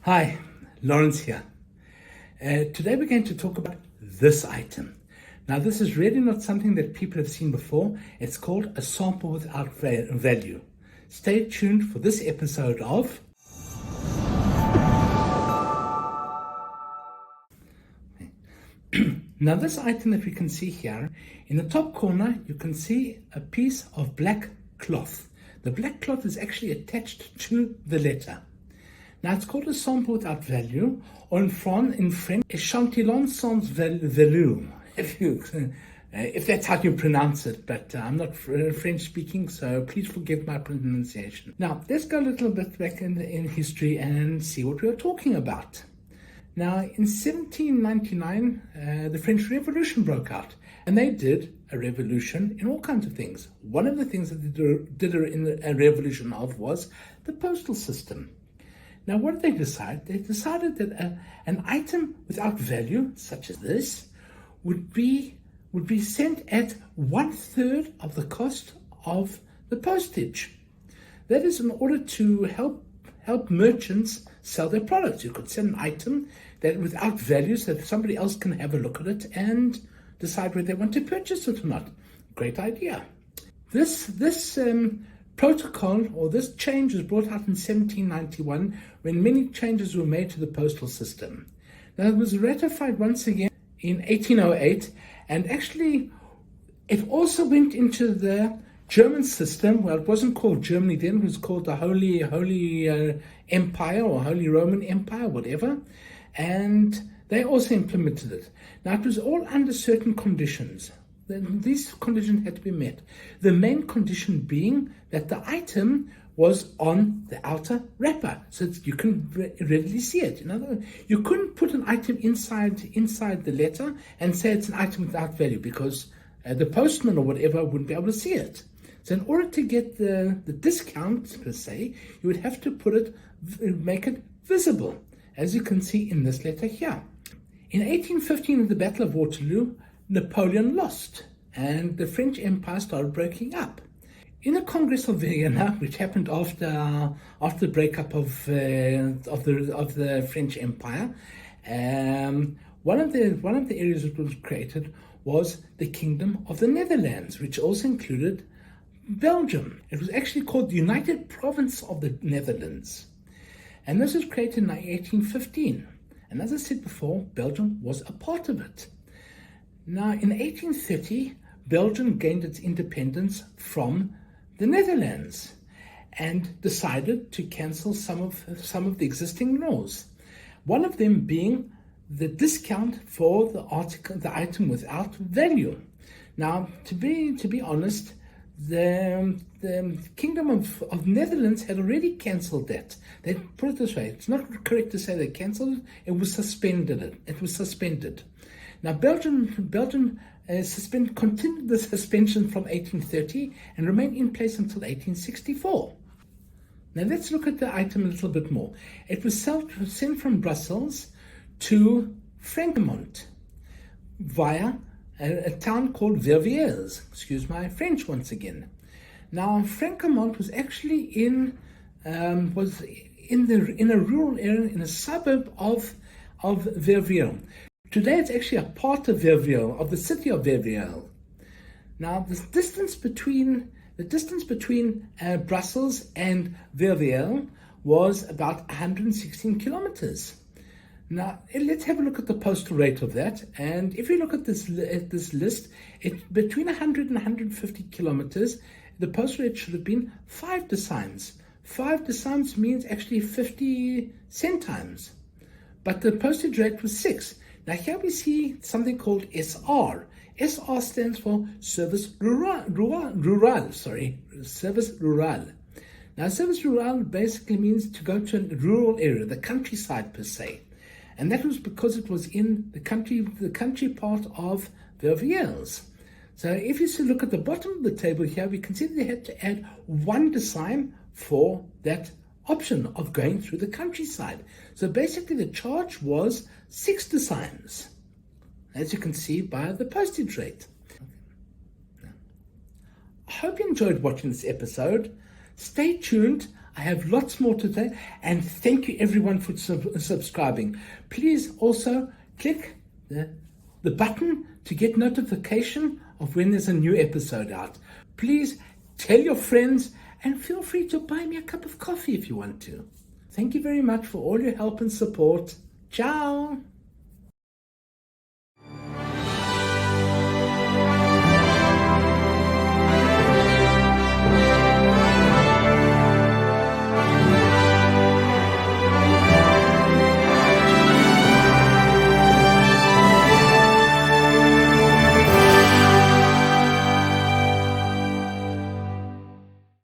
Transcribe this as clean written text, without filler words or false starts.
Hi, Lawrence here. Today we're going to talk about this item. Now, this is really not something that people have seen before. It's called a sample without value. Stay tuned for this episode of Now, this item that we can see here, in the top corner, you can see a piece of black cloth. The black cloth is actually attached to the letter. Now, it's called a sample without value, or in French, échantillon sans value, if that's how you pronounce it, but I'm not French speaking, so please forgive my pronunciation. Now, let's go a little bit back in history and see what we are talking about. Now, in 1799, the French Revolution broke out, and they did a revolution in all kinds of things. One of the things that they did a revolution of was the postal system. Now, what did they decide? They decided that an item without value, such as this, would be sent at 1/3 of the cost of the postage. That is in order to help merchants sell their products. You could send an item that without value so that somebody else can have a look at it and decide whether they want to purchase it or not. Great idea. This protocol, or this change, was brought out in 1791 when many changes were made to the postal system. Now, it was ratified once again in 1808, and actually it also went into the German system. Well, it wasn't called Germany then, it was called the Holy Empire, or Holy Roman Empire, whatever, and they also implemented it. Now, it was all under certain conditions. These conditions had to be met. The main condition being that the item was on the outer wrapper, so that you can readily see it. In other words, you couldn't put an item inside the letter and say it's an item without value, because the postman or whatever wouldn't be able to see it. So in order to get the discount, per se, you would have to make it visible, as you can see in this letter here. In 1815, at the Battle of Waterloo, Napoleon lost, and the French Empire started breaking up. In the Congress of Vienna, which happened after the breakup of the French Empire, one of the areas that was created was the Kingdom of the Netherlands, which also included Belgium. It was actually called the United Province of the Netherlands, and this was created in 1815. And as I said before, Belgium was a part of it. Now, in 1830, Belgium gained its independence from the Netherlands and decided to cancel some of the existing laws. One of them being the discount for the item without value. Now, to be honest, the Kingdom of Netherlands had already cancelled that. They put it this way: it's not correct to say they cancelled it. It was suspended. It was suspended. Now, Belgium continued the suspension from 1830 and remained in place until 1864. Now, let's look at the item a little bit more. It was sent from Brussels to Frankmont via a town called Verviers. Excuse my French once again. Now, Frankmont was actually in a rural area, in a suburb of Verviers. Today, it's actually a part of Verviers, of the city of Verviers. Now, the distance between Brussels and Verviers was about 116 kilometers. Now, let's have a look at the postal rate of that. And if you look at this list, it's between 100 and 150 kilometers. The postal rate should have been 5 decimes. 5 decimes means actually 50 centimes. But the postage rate was 6. Now, here we see something called SR. SR stands for Service Rural. Service Rural. Now, Service Rural basically means to go to a rural area, the countryside per se. And that was because it was in the country part of Verviers. So if you look at the bottom of the table here, we can see that they had to add 1 decime for that option of going through the countryside. So basically the charge was 6 decimes, as you can see by the postage rate. I hope you enjoyed watching this episode. Stay tuned. I have lots more today, and thank you everyone for subscribing. Please also click the button to get notification of when there's a new episode out. Please tell your friends, and feel free to buy me a cup of coffee if you want to. Thank you very much for all your help and support. Ciao!